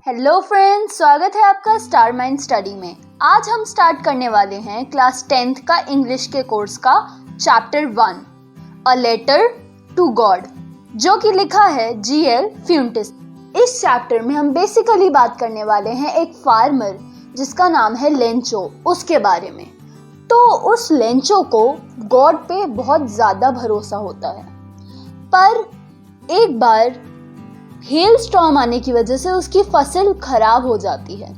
Hello friends, स्वागत है आपका स्टार माइंड स्टडी में। आज हम स्टार्ट करने वाले हैं क्लास 10th का इंग्लिश के कोर्स का chapter 1 a letter to God, जो कि लिखा है G.L. फ्यूंटिस। इस चैप्टर में हम बेसिकली बात करने वाले हैं एक फार्मर जिसका नाम है लेंचो, उसके बारे में। तो उस लेंचो को गॉड पे बहुत ज़्यादा भरोसा होता है, पर एक बार हेल स्टॉर्म आने की वजह से उसकी फसल खराब हो जाती है।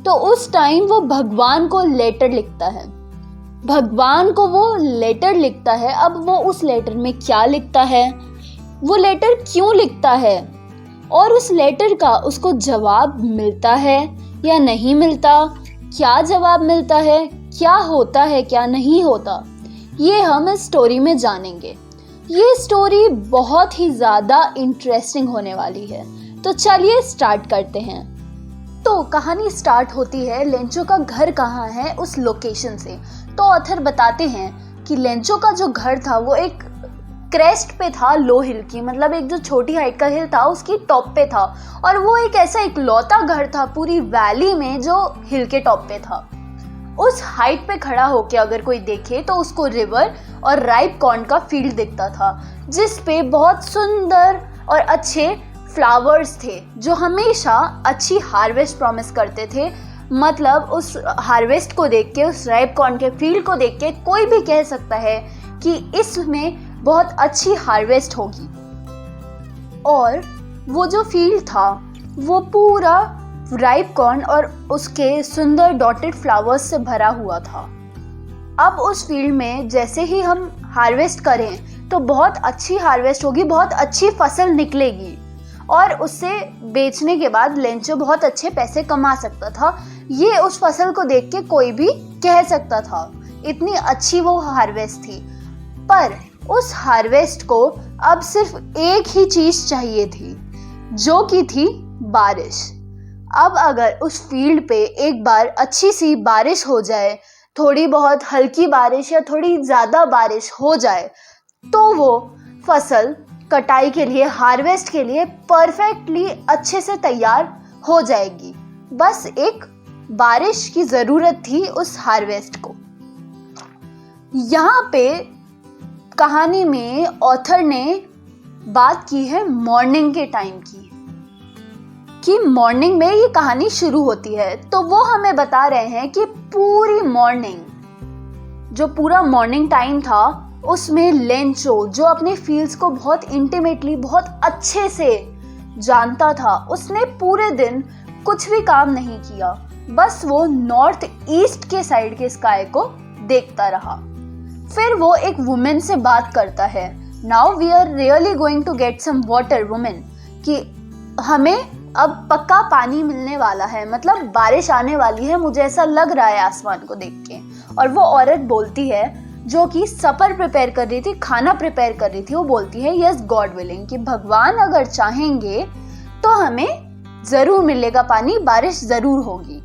तो उस टाइम वो भगवान को लेटर लिखता है। भगवान को वो लेटर लिखता है। अब वो उस लेटर में क्या लिखता है, वो लेटर क्यों लिखता है, और उस लेटर का उसको जवाब मिलता है या नहीं मिलता, क्या जवाब मिलता है, क्या होता है, क्या नहीं होता, ये हम इस स्टोरी में जानेंगे। ये स्टोरी बहुत ही ज़्यादा इंटरेस्टिंग होने वाली है, तो चलिए स्टार्ट करते हैं। तो कहानी स्टार्ट होती है लेंचो का घर कहाँ है उस लोकेशन से। तो ऑथर बताते हैं कि लेंचो का जो घर था वो एक क्रेस्ट पे था, लो हिल की, मतलब एक जो छोटी हाइट का हिल था उसकी टॉप पे था, और वो एक ऐसा इकलौता घर था पूरी वैली में जो हिल के टॉप पे था। उस हाइट पे खड़ा होके अगर कोई देखे तो उसको रिवर और राइप कॉर्न का फील्ड दिखता था, जिस पे बहुत सुंदर और अच्छे फ्लावर्स थे जो हमेशा अच्छी हार्वेस्ट प्रॉमिस करते थे। मतलब उस हार्वेस्ट को देख के, उस राइप कॉर्न के फील्ड को देख के कोई भी कह सकता है कि इसमें बहुत अच्छी हार्वेस्ट होगी। और वो जो फील्ड था वो पूरा राइप कॉर्न और उसके सुंदर डॉटेड फ्लावर्स से भरा हुआ था। अब उस फील्ड में जैसे ही हम हार्वेस्ट करें तो बहुत अच्छी हार्वेस्ट होगी, बहुत अच्छी फसल निकलेगी, और उससे बेचने के बाद लेंचो बहुत अच्छे पैसे कमा सकता था। ये उस फसल को देख के कोई भी कह सकता था, इतनी अच्छी वो हार्वेस्ट थी। पर उस हार्वेस्ट को अब सिर्फ एक ही चीज चाहिए थी, जो कि थी बारिश। अब अगर उस फील्ड पे एक बार अच्छी सी बारिश हो जाए, थोड़ी बहुत हल्की बारिश या थोड़ी ज़्यादा बारिश हो जाए, तो वो फसल कटाई के लिए, हार्वेस्ट के लिए परफेक्टली अच्छे से तैयार हो जाएगी। बस एक बारिश की ज़रूरत थी उस हार्वेस्ट को। यहाँ पे कहानी में ऑथर ने बात की है मॉर्निंग के टाइम की, कि मॉर्निंग में ये कहानी शुरू होती है। तो वो हमें बता रहे हैं कि पूरी मॉर्निंग, जो पूरा मॉर्निंग टाइम था, उसमें लेंचो, जो अपने फील्ड्स को बहुत इंटीमेटली, बहुत अच्छे से जानता था, उसने पूरे दिन कुछ भी काम नहीं किया, बस वो नॉर्थ ईस्ट के साइड के स्काई को देखता रहा। फिर वो एक वुमेन से बात करता है, now we are really going to get some water women, कि हमें अब पक्का पानी मिलने वाला है, मतलब बारिश आने वाली है, मुझे ऐसा लग रहा है आसमान को देख के। और वो औरत बोलती है, जो कि सपर प्रिपेयर कर रही थी, खाना प्रिपेयर कर रही थी, वो बोलती है यस गॉड विलिंग, कि भगवान अगर चाहेंगे तो हमें जरूर मिलेगा पानी, बारिश जरूर होगी।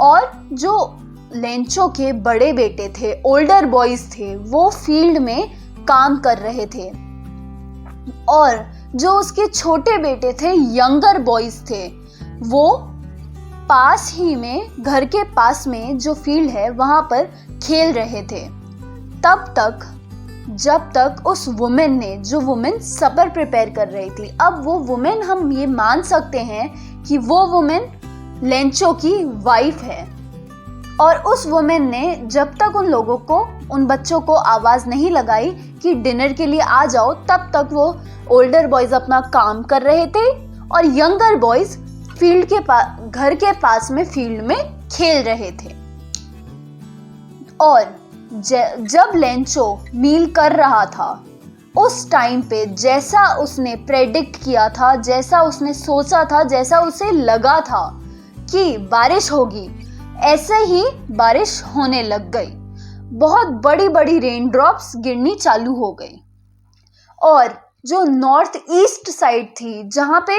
और जो लेंचो के बड़े बेटे थे, ओल्डर बॉयज थे, वो फील्ड में काम कर रहे थे, और जो उसके छोटे बेटे थे, यंगर बॉयज थे, वो पास ही में, घर के पास में जो फील्ड है वहां पर खेल रहे थे। तब तक, जब तक उस वुमेन ने, जो वुमेन सपर प्रिपेयर कर रही थी, अब वो वुमेन, हम ये मान सकते हैं कि वो वुमेन लेंचो की वाइफ है। और उस वुमेन ने जब तक उन लोगों को, उन बच्चों को आवाज़ नहीं लगाई कि डिनर के लिए आ जाओ, तब तक वो ओल्डर बॉयज अपना काम कर रहे थे और यंगर बॉयज फील्ड के पास, घर के पास में फील्ड में खेल रहे थे। और जब लेंचो मील कर रहा था, उस टाइम पे जैसा उसने प्रेडिक्ट किया था, जैसा उसने सोचा था, जैसा उसे लगा था कि बारिश होगी, ऐसे ही बारिश होने लग गई। बहुत बड़ी बड़ी रेन ड्रॉप्स गिरनी चालू हो गई। और जो नॉर्थ ईस्ट साइड थी, जहाँ पे,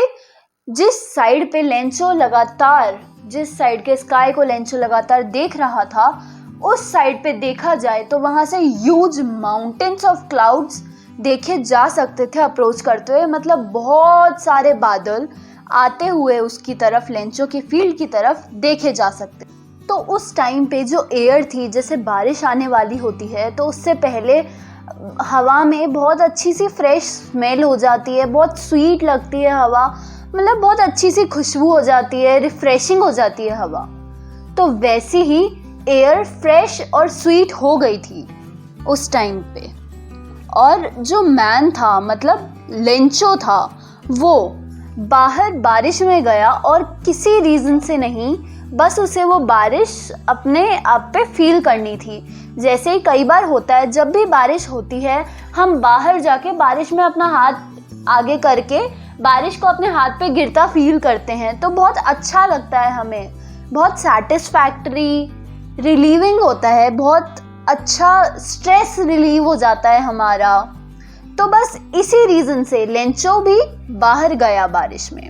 जिस साइड पे लेंचो लगातार, जिस साइड के स्काई को लेंचो लगातार देख रहा था, उस साइड पे देखा जाए तो वहाँ से ह्यूज माउंटेन्स ऑफ क्लाउड्स देखे जा सकते थे अप्रोच करते हुए। मतलब बहुत सारे बादल आते हुए उसकी तरफ, लेंचो के फील्ड की तरफ देखे जा सकते। तो उस टाइम पे जो एयर थी, जैसे बारिश आने वाली होती है तो उससे पहले हवा में बहुत अच्छी सी फ्रेश स्मेल हो जाती है, बहुत स्वीट लगती है हवा, मतलब बहुत अच्छी सी खुशबू हो जाती है, रिफ्रेशिंग हो जाती है हवा। तो वैसी ही एयर फ्रेश और स्वीट हो गई थी उस टाइम पे। और जो मैन था, मतलब लेंचो था, वो बाहर बारिश में गया और किसी रीज़न से नहीं, बस उसे वो बारिश अपने आप पे फील करनी थी। जैसे ही कई बार होता है, जब भी बारिश होती है हम बाहर जाके बारिश में अपना हाथ आगे करके बारिश को अपने हाथ पे गिरता फील करते हैं, तो बहुत अच्छा लगता है हमें, बहुत सैटिस्फैक्टरी, रिलीविंग होता है, बहुत अच्छा स्ट्रेस रिलीव हो जाता है हमारा। तो बस इसी रीज़न से लेंचो भी बाहर गया बारिश में।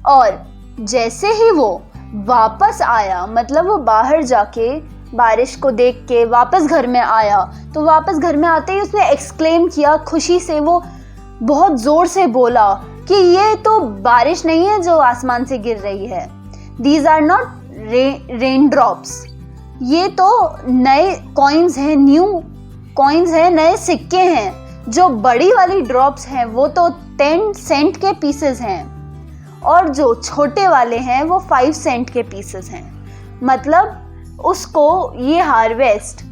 और जैसे ही वो वापस आया, मतलब वो बाहर जाके बारिश को देख के वापस घर में आया, तो वापस घर में आते ही उसने एक्सक्लेम किया खुशी से, वो बहुत ज़ोर से बोला कि ये तो बारिश नहीं है जो आसमान से गिर रही है, these are not raindrops, ये तो नए कॉइन्स हैं, न्यू कॉइन्स हैं, नए सिक्के हैं। जो बड़ी वाली ड्रॉप्स हैं वो तो 10 सेंट के पीसेस हैं और जो छोटे वाले हैं वो 5 सेंट के पीसेस हैं। मतलब उसको ये हार्वेस्ट,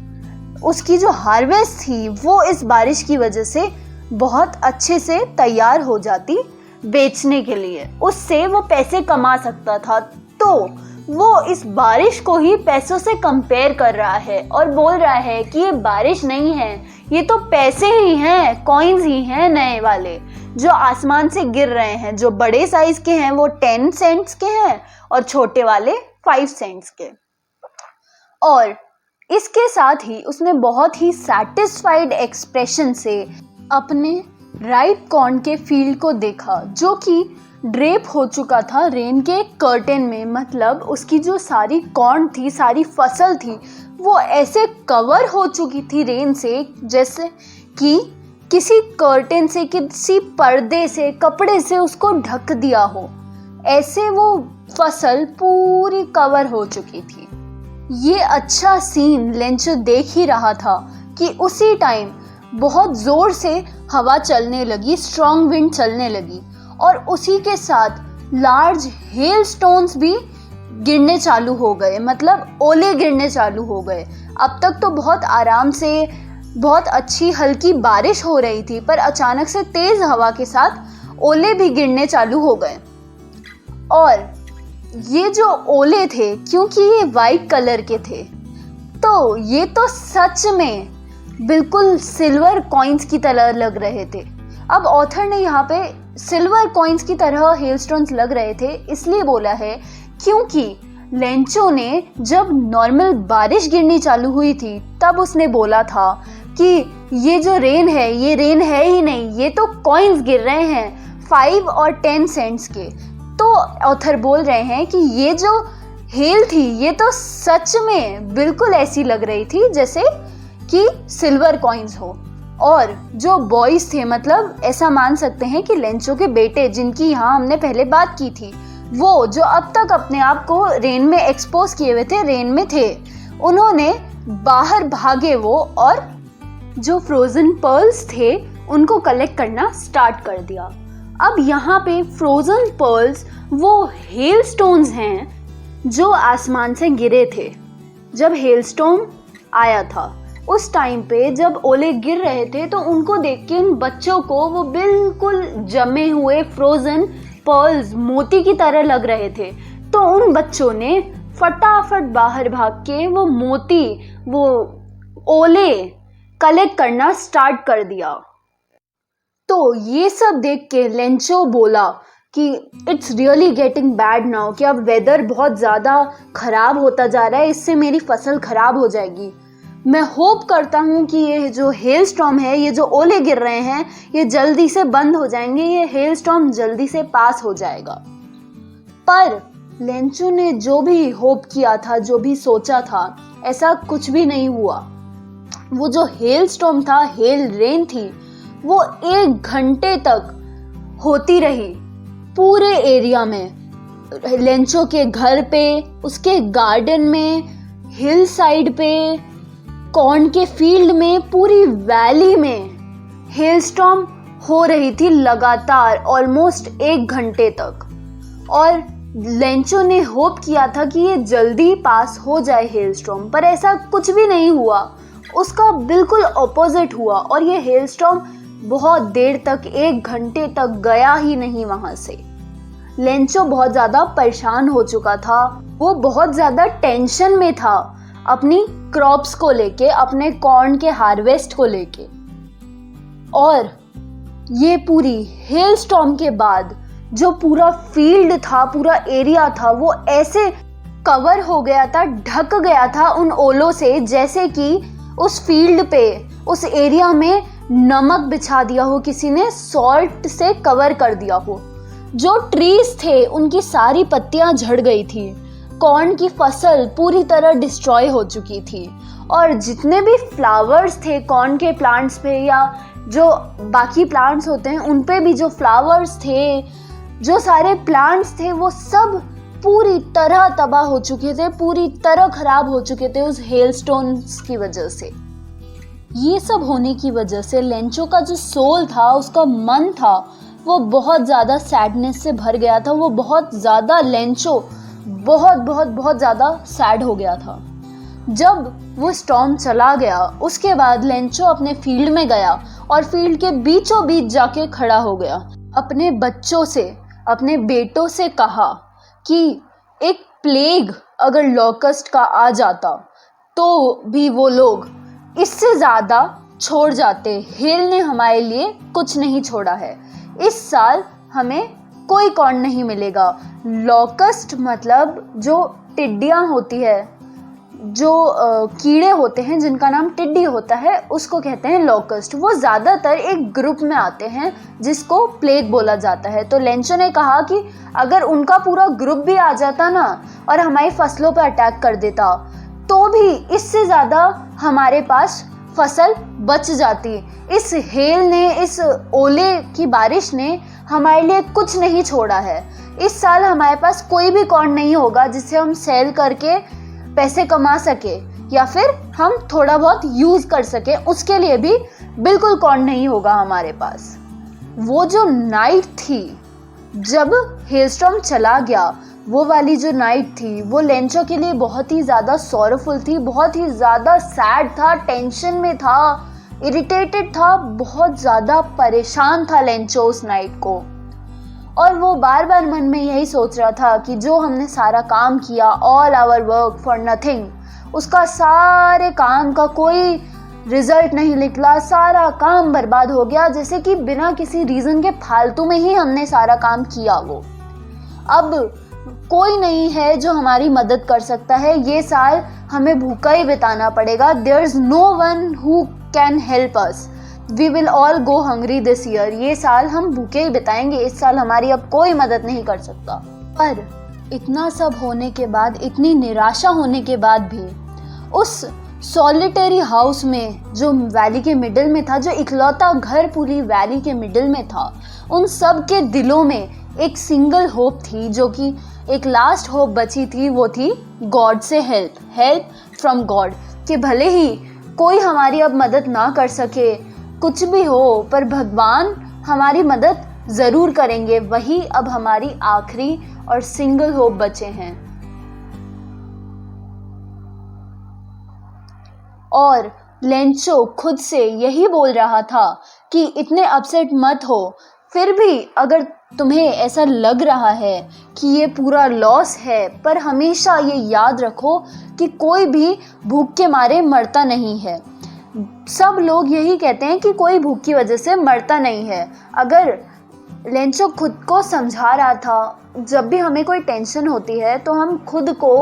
उसकी जो हार्वेस्ट थी वो इस बारिश की वजह से बहुत अच्छे से तैयार हो जाती बेचने के लिए, उससे वो पैसे कमा सकता था। तो वो इस बारिश को ही पैसों से कंपेयर कर रहा है और बोल रहा है कि ये बारिश नहीं है, ये तो पैसे ही हैं, कॉइन्स ही हैं नए वाले जो आसमान से गिर रहे हैं। जो बड़े साइज के हैं वो 10 सेंट्स के हैं और छोटे वाले 5 सेंट्स के। और इसके साथ ही उसने बहुत ही सैटिस्फाइड एक्सप्रेशन से अपने राइप कॉर्न के फील्ड को देखा, जो कि ड्रेप हो चुका था रेन के कर्टेन में। मतलब उसकी जो सारी कॉर्न थी, सारी फसल थी, वो ऐसे कवर हो चुकी थी रेन से, जैसे कि किसी कर्टेन से, किसी पर्दे से, कपड़े से उसको ढक दिया हो, ऐसे वो फसल पूरी कवर हो चुकी थी। ये अच्छा सीन लेंचो देख ही रहा था कि उसी टाइम बहुत ज़ोर से हवा चलने लगी, स्ट्रॉन्ग विंड चलने लगी और उसी के साथ लार्ज हेल स्टोन्स भी गिरने चालू हो गए, मतलब ओले गिरने चालू हो गए। अब तक तो बहुत आराम से बहुत अच्छी हल्की बारिश हो रही थी, पर अचानक से तेज़ हवा के साथ ओले भी गिरने चालू हो गए। और ये जो ओले थे, क्योंकि ये वाइट कलर के थे, तो ये तो सच में बिल्कुल सिल्वर कॉइन्स की तरह लग रहे थे। अब ऑथर ने यहाँ पे सिल्वर कॉइन्स की तरह हेलस्टोन्स लग रहे थे इसलिए बोला है क्योंकि लेंचो ने जब नॉर्मल बारिश गिरनी चालू हुई थी तब उसने बोला था कि ये जो रेन है, ये रेन है ही नहीं, ये तो कॉइन्स गिर रहे हैं 5 और 10 सेंट्स के। तो ऑथर बोल रहे हैं कि ये जो हेल थी ये तो सच में बिल्कुल ऐसी लग रही थी जैसे कि सिल्वर कॉइन्स हो। और जो बॉयज़ थे, मतलब ऐसा मान सकते हैं कि लेंचो के बेटे, जिनकी यहाँ हमने पहले बात की थी, वो जो अब तक अपने आप को रेन में एक्सपोज किए हुए थे, रेन में थे, उन्होंने बाहर भागे वो और जो फ्रोज़न पर्ल्स थे उनको कलेक्ट करना स्टार्ट कर दिया। अब यहाँ पे फ्रोज़न पर्ल्स वो हेल स्टोन्स हैं जो आसमान से गिरे थे जब हेलस्टॉर्म आया था। उस टाइम पे जब ओले गिर रहे थे तो उनको देख के उन बच्चों को वो बिल्कुल जमे हुए फ्रोज़न पर्ल्स मोती की तरह लग रहे थे। तो उन बच्चों ने फटाफट बाहर भाग के वो मोती, वो ओले कलेक्ट करना स्टार्ट कर दिया। तो ये सब देख के लेंचो बोला कि it's really getting bad now, कि अब वेदर बहुत ज़्यादा ख़राब होता जा रहा है, इससे मेरी फसल ख़राब हो जाएगी। मैं होप करता हूँ कि ये जो हेल स्टॉर्म है, ये जो ओले गिर रहे हैं, ये जल्दी से बंद हो जाएंगे, ये हेल स्टॉर्म जल्दी से पास हो जाएगा। पर लेंचो ने जो भी होप किया था, जो भी सोचा था, ऐसा कुछ भी नहीं हुआ। वो जो हेल स्टॉर्म था, हेल रेन थी, वो 1 घंटे तक होती रही पूरे एरिया में, लेंचो के घर पे, उसके गार्डन में, हिल साइड पे, कॉर्न के फील्ड में, पूरी वैली में हेलस्टॉर्म हो रही थी लगातार ऑलमोस्ट 1 घंटे तक। और लेंचो ने होप किया था कि ये जल्दी पास हो जाए हेलस्टॉर्म, पर ऐसा कुछ भी नहीं हुआ। उसका बिल्कुल ऑपोजिट हुआ और ये हेलस्टॉर्म बहुत देर तक, 1 घंटे तक गया ही नहीं वहाँ से। लेंचो बहुत ज़्यादा परेशान हो चुका था, वो बहुत ज़्यादा टेंशन में था अपनी क्रॉप्स को लेके, अपने कॉर्न के हार्वेस्ट को लेके। और ये पूरी हेलस्टॉर्म के बाद जो पूरा फील्ड था, पूरा एरिया था, वो ऐसे कवर हो गया था, ढक गया था उन ओलों से, जैसे कि उस फील्ड पे, उस एरिया में नमक बिछा दिया हो किसी ने, सॉल्ट से कवर कर दिया हो। जो ट्रीज थे उनकी सारी पत्तियां झड़ गई थी, कॉर्न की फसल पूरी तरह डिस्ट्रॉय हो चुकी थी, और जितने भी फ्लावर्स थे कॉर्न के प्लांट्स पे या जो बाकी प्लांट्स होते हैं उन पे भी जो फ्लावर्स थे, जो सारे प्लांट्स थे, वो सब पूरी तरह तबाह हो चुके थे, पूरी तरह खराब हो चुके थे उस हेलस्टोन्स की वजह से। ये सब होने की वजह से लेंचो का जो सोल था, उसका मन था, वो बहुत ज़्यादा सैडनेस से भर गया था। वो बहुत ज़्यादा, लेंचो बहुत बहुत बहुत ज़्यादा सैड हो गया था। जब वो स्टॉर्म चला गया उसके बाद लेंचो अपने फील्ड में गया और फील्ड के बीचों बीच जाके खड़ा हो गया। अपने बच्चों से, अपने बेटों से कहा कि एक प्लेग अगर लॉकस्ट का आ जाता तो भी वो लोग इससे ज़्यादा छोड़ जाते। हेल ने हमारे लिए कुछ नहीं छोड़ा है। इस साल हमें कोई कॉर्न नहीं मिलेगा। लॉकस्ट मतलब जो टिड्डियाँ होती है, जो कीड़े होते हैं जिनका नाम टिड्डी होता है, उसको कहते हैं लॉकस्ट। वो ज़्यादातर एक ग्रुप में आते हैं जिसको प्लेग बोला जाता है। तो लेंचो ने कहा कि अगर उनका पूरा ग्रुप भी आ जाता ना और हमारी फसलों पर अटैक कर देता तो भी इससे ज़्यादा हमारे पास फसल बच जाती। इस हेल ने, इस ओले की बारिश ने हमारे लिए कुछ नहीं छोड़ा है। इस साल हमारे पास कोई भी कॉर्न नहीं होगा जिससे हम सेल करके पैसे कमा सके या फिर हम थोड़ा बहुत यूज़ कर सके, उसके लिए भी बिल्कुल कॉर्न नहीं होगा हमारे पास। वो जो नाइट थी जब हेलस्टॉर्म चला गया, वो वाली जो नाइट थी वो लेंचो के लिए बहुत ही ज़्यादा सॉरोफुल थी, बहुत ही ज़्यादा सैड था, टेंशन में था, इरिटेटेड था, बहुत ज़्यादा परेशान था लेंचो उस नाइट को। और वो बार बार मन में यही सोच रहा था कि जो हमने सारा काम किया, all our work for nothing, उसका सारे काम का कोई रिजल्ट नहीं निकला, सारा काम बर्बाद हो गया, जैसे कि बिना किसी रीज़न के फालतू में ही हमने सारा काम किया। वो अब कोई नहीं है जो हमारी मदद कर सकता है, ये साल हमें भूखा ही बिताना पड़ेगा। There is no one who can help us, we will all go hungry this year. ये साल हम भूखे ही बिताएंगे, इस साल हमारी अब कोई मदद नहीं कर सकता। पर इतना सब होने के बाद, इतनी निराशा होने के बाद भी उस सॉलिटरी हाउस में जो वैली के मिडिल में था, जो इकलौता घर पूरी वैली के मिडिल में था, उन सब के दिलों में एक सिंगल होप थी, जो कि एक लास्ट होप बची थी। वो थी गॉड से हेल्प, हेल्प फ्रॉम गॉड। कि भले ही कोई हमारी अब मदद ना कर सके, कुछ भी हो, पर भगवान हमारी मदद ज़रूर करेंगे। वही अब हमारी आखिरी और सिंगल होप बचे हैं। और लेंचो खुद से यही बोल रहा था कि इतने अपसेट मत हो, फिर भी अगर तुम्हें ऐसा लग रहा है कि ये पूरा लॉस है, पर हमेशा ये याद रखो कि कोई भी भूख के मारे मरता नहीं है। सब लोग यही कहते हैं कि कोई भूख की वजह से मरता नहीं है। अगर लेंचो खुद को समझा रहा था, जब भी हमें कोई टेंशन होती है तो हम खुद को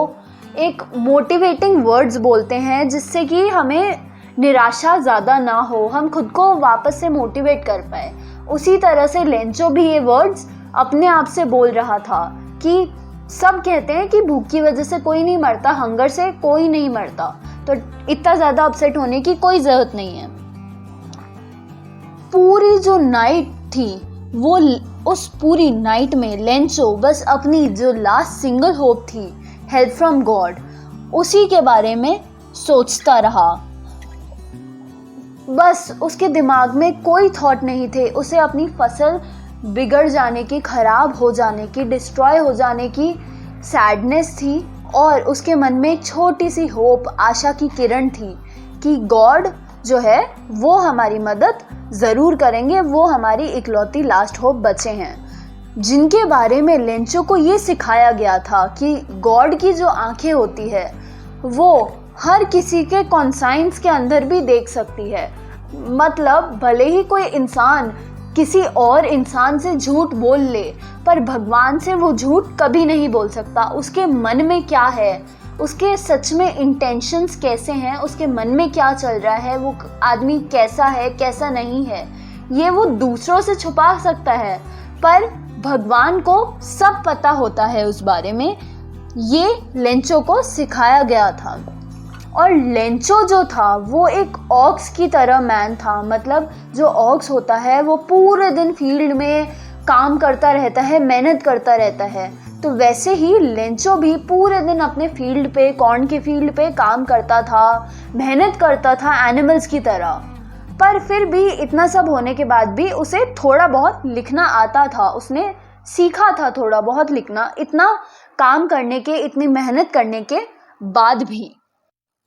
एक मोटिवेटिंग वर्ड्स बोलते हैं जिससे कि हमें निराशा ज़्यादा ना हो, हम खुद को वापस से मोटिवेट कर पाए। उसी तरह से लेंचो भी ये वर्ड्स अपने आप से बोल रहा था कि सब कहते हैं कि भूख की वजह से कोई नहीं मरता, हंगर से कोई नहीं मरता, तो इतना ज़्यादा अपसेट होने की कोई ज़रूरत नहीं है। पूरी जो नाइट थी वो उस पूरी नाइट में लेंचो बस अपनी जो लास्ट सिंगल होप थी, हेल्प फ्रॉम गॉड, उसी के बारे में सोचता रहा। बस उसके दिमाग में कोई थॉट नहीं थे। उसे अपनी फसल बिगड़ जाने की, ख़राब हो जाने की, डिस्ट्रॉय हो जाने की सैडनेस थी, और उसके मन में एक छोटी सी होप, आशा की किरण थी कि गॉड जो है वो हमारी मदद ज़रूर करेंगे, वो हमारी इकलौती लास्ट होप बचे हैं। जिनके बारे में लेंचो को ये सिखाया गया था कि गॉड की जो आंखें होती है वो हर किसी के कॉन्साइंस के अंदर भी देख सकती है। मतलब भले ही कोई इंसान किसी और इंसान से झूठ बोल ले, पर भगवान से वो झूठ कभी नहीं बोल सकता। उसके मन में क्या है, उसके सच में इंटेंशंस कैसे हैं, उसके मन में क्या चल रहा है, वो आदमी कैसा है कैसा नहीं है, ये वो दूसरों से छुपा सकता है, पर भगवान को सब पता होता है उस बारे में। ये लेंचो को सिखाया गया था। और लेंचो जो था वो एक ऑक्स की तरह मैन था। मतलब जो ऑक्स होता है वो पूरे दिन फील्ड में काम करता रहता है, मेहनत करता रहता है, तो वैसे ही लेंचो भी पूरे दिन अपने फील्ड पे, कॉर्न के फील्ड पे काम करता था, मेहनत करता था एनिमल्स की तरह। पर फिर भी इतना सब होने के बाद भी उसे थोड़ा बहुत लिखना आता था। उसने सीखा था थोड़ा बहुत लिखना, इतना काम करने के, इतनी मेहनत करने के बाद भी।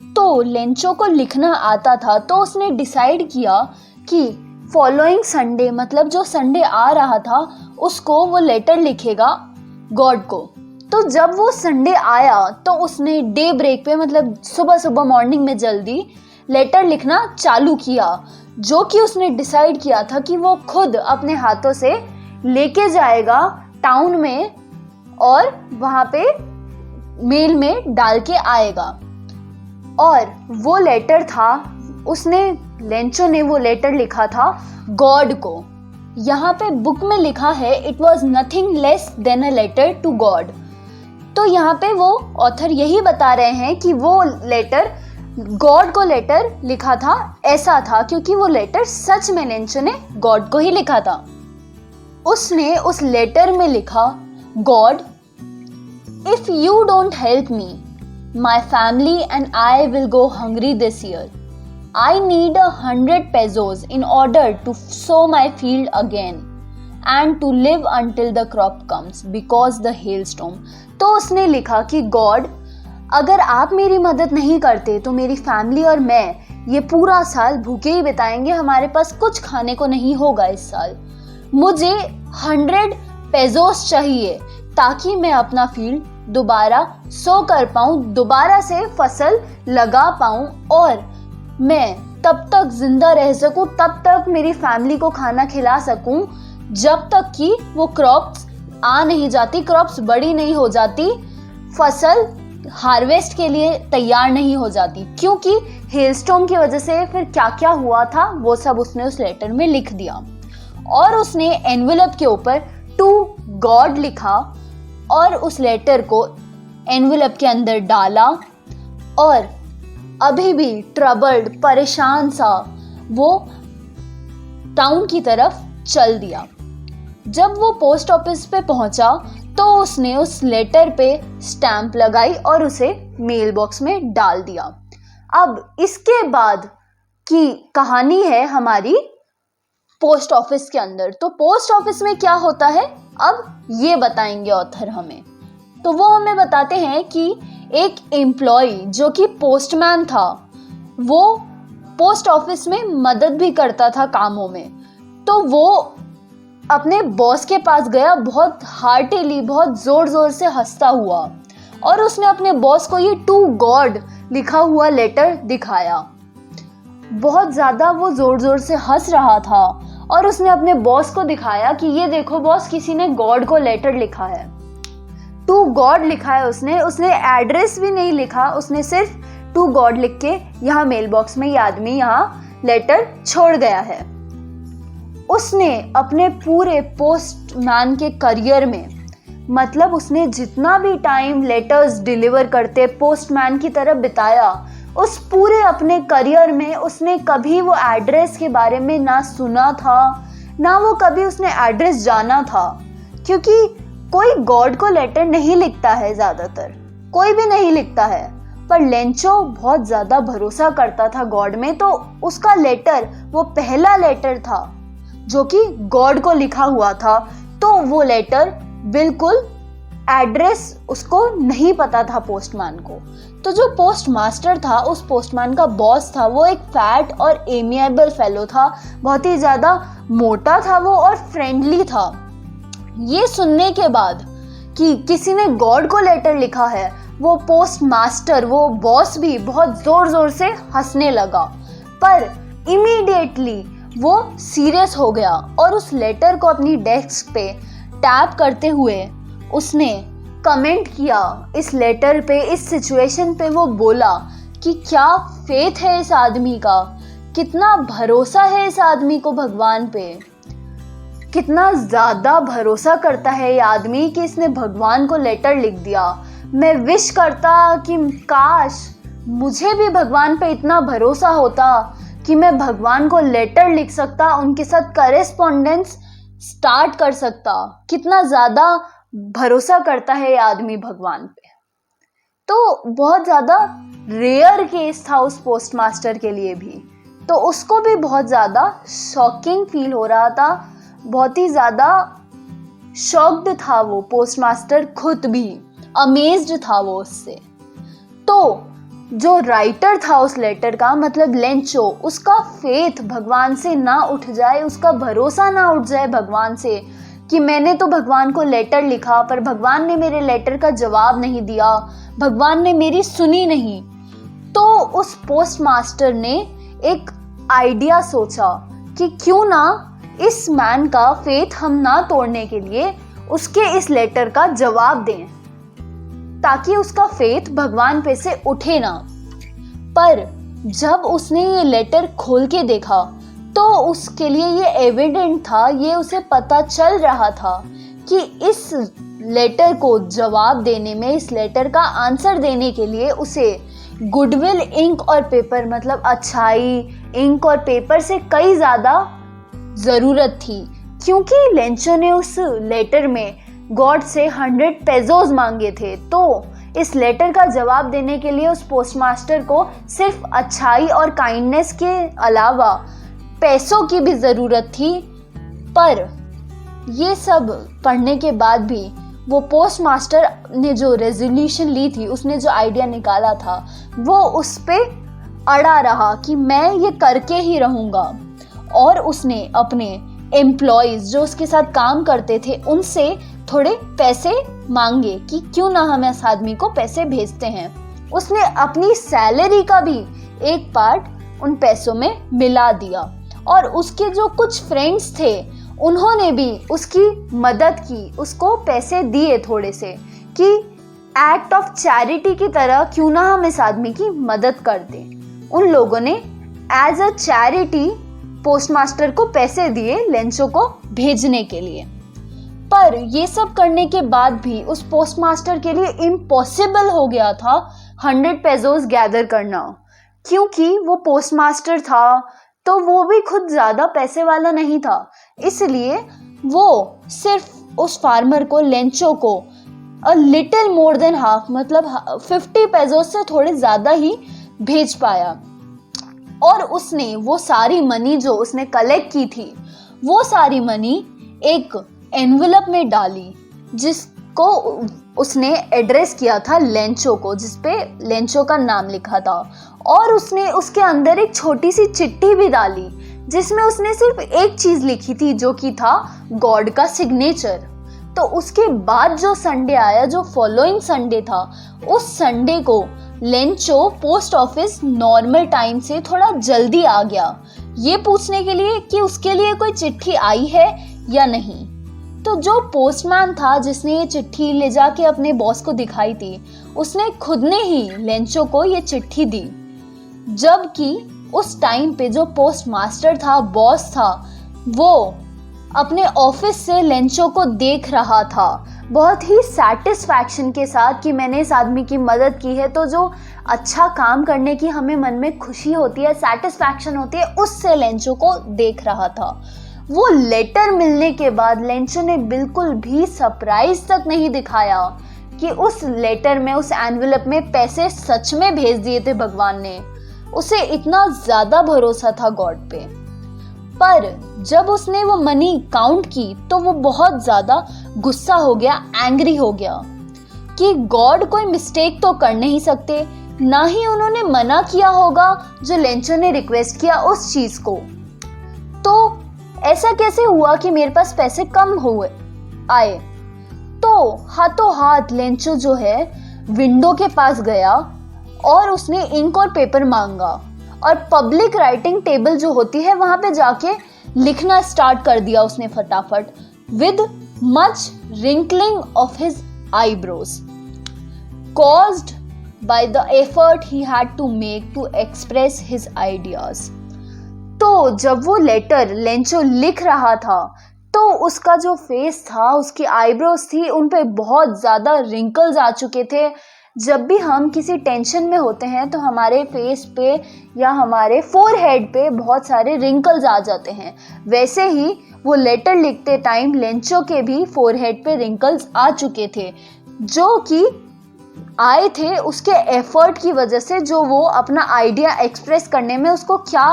तो लेंचो को लिखना आता था, तो उसने डिसाइड किया कि फॉलोइंग संडे, मतलब जो संडे आ रहा था, उसको वो लेटर लिखेगा गॉड को। तो जब वो संडे आया तो उसने डे ब्रेक पे, मतलब सुबह सुबह मॉर्निंग में जल्दी लेटर लिखना चालू किया, जो कि उसने डिसाइड किया था कि वो खुद अपने हाथों से लेके जाएगा टाउन में और वहाँ पे मेल में डाल के आएगा। और वो लेटर था, लेंचो ने वो लेटर लिखा था गॉड को। यहाँ पे बुक में लिखा है it was nothing less than a letter to God. तो यहाँ पे वो ऑथर यही बता रहे हैं कि वो लेटर गॉड को लेटर लिखा था, ऐसा था क्योंकि वो लेटर सच में लेंचो ने गॉड को ही लिखा था। उसने उस लेटर में लिखा, God, if you don't help me, my family and I will go hungry this year. I need 100 pesos in order to sow my field again and to live until the crop comes because the hailstorm. तो उसने लिखा कि God, अगर आप मेरी मदद नहीं करते तो मेरी फैमिली और मैं ये पूरा साल भूखे ही बिताएंगे, हमारे पास कुछ खाने को नहीं होगा इस साल। मुझे 100 पेजोस चाहिए ताकि मैं अपना फील्ड दोबारा सो कर पाऊं, दोबारा से फसल लगा पाऊं और मैं तब तक जिंदा रह सकूं, तब तक मेरी फैमिली को खाना खिला सकूं जब तक कि वो क्रॉप्स आ नहीं जाती, क्रॉप्स बड़ी नहीं हो जाती, फसल हार्वेस्ट के लिए तैयार नहीं हो जाती। क्योंकि हेलस्टॉर्म की वजह से फिर क्या क्या हुआ था वो सब उसने उस लेटर में लिख दिया। और उसने एनवेलप के ऊपर टू गॉड लिखा और उस लेटर को एनवेलप के अंदर डाला और अभी भी ट्रबल्ड, परेशान सा वो टाउन की तरफ चल दिया। जब वो पोस्ट ऑफिस पे पहुंचा तो उसने उस लेटर पे स्टैंप लगाई और उसे मेल बॉक्स में डाल दिया। अब इसके बाद की कहानी है हमारी पोस्ट ऑफिस के अंदर। तो पोस्ट ऑफिस में क्या होता है अब ये बताएंगे ऑथर हमें। तो वो हमें बताते हैं कि एक एम्प्लॉय जो कि पोस्टमैन था, वो पोस्ट ऑफिस में मदद भी करता था कामों में। तो वो अपने बॉस के पास गया, बहुत हार्टिली, बहुत जोर जोर से हंसता हुआ, और उसने अपने बॉस को ये टू गॉड लिखा हुआ लेटर दिखाया। बहुत ज़्यादा वो जोर जोर से हंस रहा था और उसने अपने बॉस को दिखाया कि ये देखो बॉस, किसी ने गॉड को लेटर लिखा है, टू गॉड लिखा है। उसने एड्रेस भी नहीं लिखा, उसने सिर्फ टू गॉड लिख के यहाँ मेल बॉक्स में ये आदमी यहाँ लेटर छोड़ गया है। उसने अपने पूरे पोस्टमैन के करियर में, मतलब उसने जितना भी टाइम लेटर्स डिलीवर करते पोस्टमैन की तरफ बिताया, उस पूरे अपने करियर में उसने कभी वो एड्रेस के बारे में ना सुना था, ना वो कभी उसने एड्रेस जाना था, क्योंकि कोई गॉड को लेटर नहीं लिखता है, ज़्यादातर कोई भी नहीं लिखता है। पर लेंचो बहुत ज़्यादा भरोसा करता था गॉड में, तो उसका लेटर वो पहला लेटर था जो कि गॉड को लिखा हुआ था। तो वो लेटर बिल्कुल एड्रेस उसको नहीं पता था पोस्टमैन को। तो जो पोस्ट मास्टर था, उस पोस्टमैन का बॉस था, वो एक फैट और एमिएबल फेलो था, बहुत ही ज़्यादा मोटा था वो और फ्रेंडली था। ये सुनने के बाद कि किसी ने गॉड को लेटर लिखा है, वो पोस्ट मास्टर, वो बॉस भी बहुत ज़ोर ज़ोर से हंसने लगा। पर इमीडिएटली वो सीरियस हो गया और उस लेटर को अपनी डेस्क पे टैप करते हुए उसने कमेंट किया इस लेटर पे, इस सिचुएशन पे। वो बोला कि क्या फेथ है इस आदमी का, कितना भरोसा है इस आदमी को भगवान पे, कितना ज़्यादा भरोसा करता है ये आदमी कि इसने भगवान को लेटर लिख दिया। मैं विश करता कि काश मुझे भी भगवान पे इतना भरोसा होता कि मैं भगवान को लेटर लिख सकता, उनके साथ करेस्पॉन्डेंस स्टार्ट कर सकता। कितना ज़्यादा भरोसा करता है ये आदमी भगवान पे। तो बहुत ज़्यादा रेयर केस था उस पोस्ट मास्टर के लिए भी, तो उसको भी बहुत ज़्यादा शॉकिंग फील हो रहा था, बहुत ही ज़्यादा शॉक्ड था वो पोस्ट मास्टर, खुद भी अमेज्ड था वो उससे। तो जो राइटर था उस लेटर का, मतलब लेंचो, उसका फेथ भगवान से ना उठ जाए, उसका भरोसा ना उठ जाए भगवान से कि मैंने तो भगवान को लेटर लिखा पर भगवान ने मेरे लेटर का जवाब नहीं दिया, भगवान ने मेरी सुनी नहीं। तो उस पोस्ट मास्टर ने एक आइडिया सोचा कि क्यों ना इस मैन का फेथ हम ना तोड़ने के लिए उसके इस लेटर का जवाब दें, ताकि उसका फेथ भगवान पे से उठे ना। पर जब उसने ये लेटर खोल के देखा तो उसके लिए ये एविडेंट था, ये उसे पता चल रहा था कि इस लेटर को जवाब देने में, इस लेटर का आंसर देने के लिए उसे गुडविल इंक और पेपर, मतलब अच्छाई इंक और पेपर से कई ज़्यादा ज़रूरत थी, क्योंकि लेंचो ने उस लेटर में गॉड से 100 पेजोस मांगे थे। तो इस लेटर का जवाब देने के लिए उस पोस्टमास्टर को सिर्फ अच्छाई और काइंडनेस के अलावा पैसों की भी ज़रूरत थी। पर ये सब पढ़ने के बाद भी वो पोस्टमास्टर ने जो रेजोल्यूशन ली थी, उसने जो आइडिया निकाला था, वो उस पे अड़ा रहा कि मैं ये करके ही रहूँगा। और उसने अपने एम्प्लॉयज़ जो उसके साथ काम करते थे उनसे थोड़े पैसे मांगे कि क्यों ना हम इस आदमी को पैसे भेजते हैं। उसने अपनी सैलरी का भी एक पार्ट उन पैसों में मिला दिया और उसके जो कुछ फ्रेंड्स थे उन्होंने भी उसकी मदद की, उसको पैसे दिए थोड़े से कि एक्ट ऑफ चैरिटी की तरह क्यों ना हम इस आदमी की मदद कर दें। उन लोगों ने एज अ चैरिटी पोस्टमास्टर को पैसे दिए लेंचो को भेजने के लिए। पर ये सब करने के बाद भी उस पोस्टमास्टर के लिए इम्पॉसिबल हो गया था 100 पेजोस गैदर करना, क्योंकि वो पोस्टमास्टर था तो वो भी खुद ज़्यादा पैसे वाला नहीं था। इसलिए वो सिर्फ उस फार्मर को, लेंचो को, a little more than half, मतलब 50 पेजोस से थोड़े ज़्यादा ही भेज पाया। और उसने वो सारी मनी जो उसने कलेक्ट की थी, वो सारी मनी एक एनवेलप में डाली, जिसको उसने एड्रेस किया था लेंचो को, जिसपे लेंचो का नाम लिखा था। और उसने उसके अंदर एक छोटी सी चिट्ठी भी डाली जिसमें उसने सिर्फ एक चीज़ लिखी थी, जो कि था गॉड का सिग्नेचर। तो उसके बाद जो संडे आया, जो फॉलोइंग संडे था, उस संडे को Lencho post office normal time से थोड़ा जल्दी आ गया, ये पूछने के लिए कि उसके लिए कोई चिट्ठी आई है या नहीं। तो जो पोस्टमैन था जिसने ये चिट्ठी ले जाके अपने बॉस को दिखाई थी, उसने खुद ने ही लेंचो को ये चिट्ठी दी। जबकि उस टाइम पे जो पोस्ट मास्टर था, बॉस था, वो अपने ऑफिस से लेंचो को देख रहा था बहुत ही सैटिस्फैक्शन के साथ कि मैंने इस आदमी की मदद की है। तो जो अच्छा काम करने की हमें मन में खुशी होती है, सैटिस्फैक्शन होती है, उससे लेंचो को देख रहा था। वो लेटर मिलने के बाद लेंचो ने बिल्कुल भी सरप्राइज तक नहीं दिखाया कि उस लेटर में, उस एनवेलप में पैसे सच में भेज दिए थे भगवान ने। उसे इतना ज्यादा भरोसा था गॉड पे। पर जब उसने वो मनी काउंट की तो वो बहुत ज्यादा गुस्सा हो गया, एंग्री हो गया कि गॉड कोई मिस्टेक तो कर नहीं सकते, ना ही उन्होंने मना किया होगा जो लेंचो ने रिक्वेस्ट किया उस चीज को। तो ऐसा कैसे हुआ कि मेरे पास पैसे कम हुए आए? तो हाथों हाथ लेंचो जो है विंडो के पास गया और उसने इंक और पेपर मांगा और पब्लिक राइटिंग टेबल जो होती है वहां पे जाके लिखना स्टार्ट कर दिया उसने फटाफट, with much wrinkling of his eyebrows caused by the effort he had to make to express his ideas। तो जब वो लेटर लेंचो लिख रहा था तो उसका जो फेस था, उसकी आईब्रोज थी, उन पे बहुत ज़्यादा रिंकल्स आ चुके थे। जब भी हम किसी टेंशन में होते हैं तो हमारे फेस पे या हमारे फोरहेड पे बहुत सारे रिंकल्स आ जाते हैं। वैसे ही वो लेटर लिखते टाइम लेंचो के भी फोरहेड पे रिंकल्स आ चुके थे, जो कि आए थे उसके एफर्ट की वजह से, जो वो अपना आइडिया एक्सप्रेस करने में, उसको क्या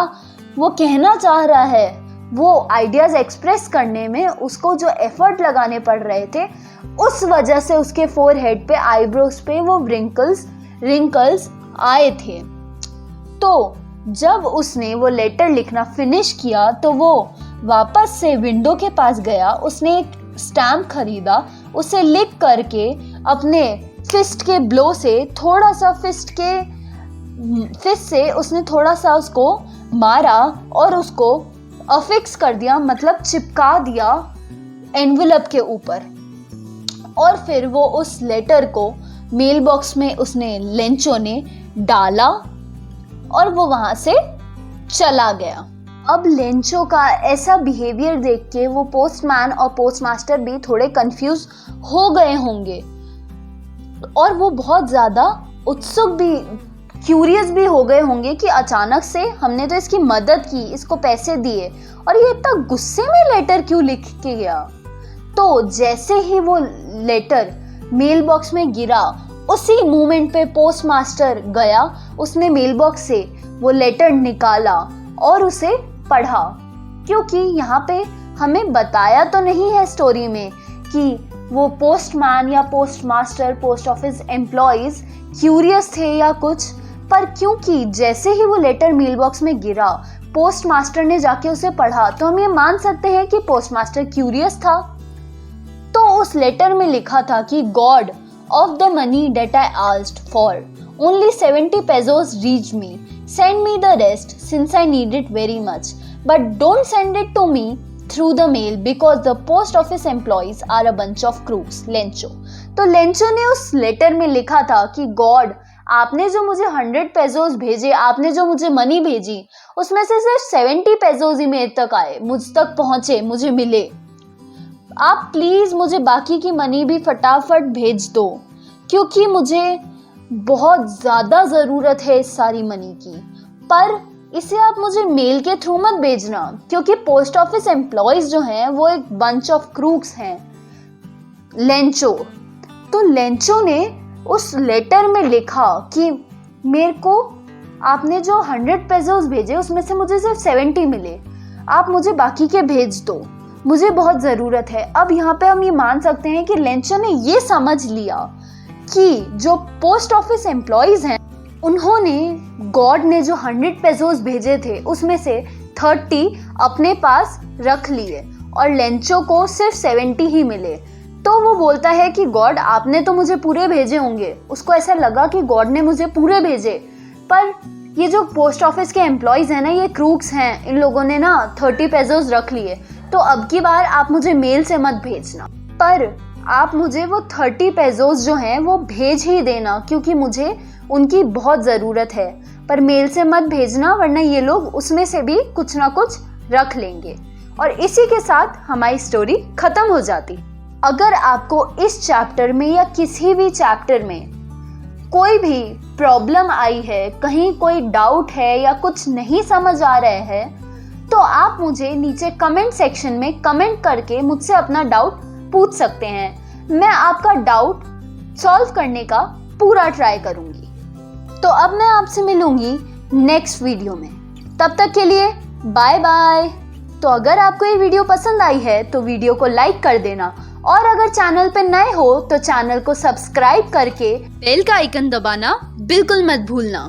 वो कहना चाह रहा है, वो आइडियाज एक्सप्रेस करने में उसको जो एफर्ट लगाने पड़ रहे थे, उस वजह से उसके फोरहेड पे, आईब्रोज पे वो रिंकल्स आए थे। तो जब उसने वो लेटर लिखना फिनिश किया तो वो वापस से विंडो के पास गया, उसने एक स्टैम्प खरीदा, उसे लिख करके अपने फिस्ट के ब्लो से थोड़ा सा फिस्ट से उसने थोड़ा सा उसको मारा और उसको अफिक्स कर दिया, मतलब चिपका दिया एनवेलप के ऊपर। और फिर वो उस लेटर को मेल बॉक्स में उसने लेंचो ने डाला और वो वहां से चला गया। अब लेंचो का ऐसा बिहेवियर देख के वो पोस्टमैन और पोस्टमास्टर भी थोड़े कंफ्यूज हो गए होंगे और वो बहुत ज़्यादा उत्सुक भी, क्यूरियस भी हो गए होंगे कि अचानक से हमने तो इसकी मदद की, इसको पैसे दिए और ये इतना गुस्से में लेटर क्यों लिख के गया। तो जैसे ही वो लेटर मेल बॉक्स में गिरा, उसी मोमेंट पे पोस्टमास्टर गया, उसने मेल बॉक्स से वो लेटर निकाला और उसे पढ़ा। क्योंकि यहाँ पे हमें बताया तो नहीं है स्टोरी में कि वो पोस्टमैन या postmaster, post office employees curious थे या कुछ, पर क्योंकि जैसे ही वो लेटर मेल बॉक्स में गिरा, पोस्टमास्टर ने जाके उसे पढ़ा, तो हम ये मान सकते हैं कि पोस्टमास्टर क्यूरियस था। तो उस लेटर में लिखा था कि God of the money that I asked for only 70 pesos reach me, send me the rest since I need it very much, but don't send it to me through the mail because the post office employees are a bunch of crooks। Lencho, तो Lencho ने उस letter में लिखा था कि God, आपने जो मुझे 100 pesos भेजे, आपने जो मुझे मनी भेजी, उसमें से सिर्फ 70 pesos ही मेरे तक आए, मुझ तक पहुंचे, मुझे मिले। आप प्लीज मुझे बाकी की मनी भी फटाफट भेज दो, क्योंकि मुझे बहुत ज्यादा जरूरत है इस सारी मनी की। पर इसे आप मुझे मेल के थ्रू मत भेजना, क्योंकि पोस्ट ऑफिस एम्प्लॉयज जो हैं वो एक बंच ऑफ क्रूक्स हैं। लेंचो, तो लेंचो ने उस लेटर में लिखा कि मेरे को आपने जो 100 pesos भेजे उसमें से मुझे सिर्फ 70 मिले, आप मुझे बाकी के भेज दो, मुझे बहुत ज़रूरत है। अब यहाँ पे हम ये मान सकते हैं कि लेंचो ने ये समझ लिया कि जो पोस्ट ऑफिस एम्प्लॉयज हैं उन्होंने, गॉड ने जो 100 pesos भेजे थे उसमें से 30 अपने पास रख लिए और लेंचो को सिर्फ 70 ही मिले। तो वो बोलता है कि गॉड, आपने तो मुझे पूरे भेजे होंगे। उसको ऐसा लगा कि गॉड ने मुझे पूरे भेजे, पर ये जो पोस्ट ऑफिस के एम्प्लॉयज हैं ना, ये क्रूक्स हैं, इन लोगों ने ना 30 pesos रख लिए, तो अब की बार आप मुझे मेल से मत भेजना, पर आप मुझे वो 30 pesos जो हैं वो भेज ही देना, क्योंकि मुझे उनकी बहुत ज़रूरत है। पर मेल से मत भेजना, वरना ये लोग उसमें से भी कुछ ना कुछ रख लेंगे। और इसी के साथ हमारी स्टोरी ख़त्म हो जाती। अगर आपको इस चैप्टर में या किसी भी चैप्टर में कोई भी प्रॉब्लम आई है, कहीं कोई डाउट है या कुछ नहीं समझ आ रहा है, तो आप मुझे नीचे कमेंट सेक्शन में कमेंट करके मुझसे अपना डाउट पूछ सकते हैं। मैं आपका डाउट सॉल्व करने का पूरा ट्राई करूंगी। तो अब मैं आपसे मिलूंगी नेक्स्ट वीडियो में। तब तक के लिए बाय बाय। तो अगर आपको ये वीडियो पसंद आई है तो वीडियो को लाइक कर देना, और अगर चैनल पे नए हो तो चैनल को सब्सक्राइब करके बेल का आइकन दबाना बिल्कुल मत भूलना।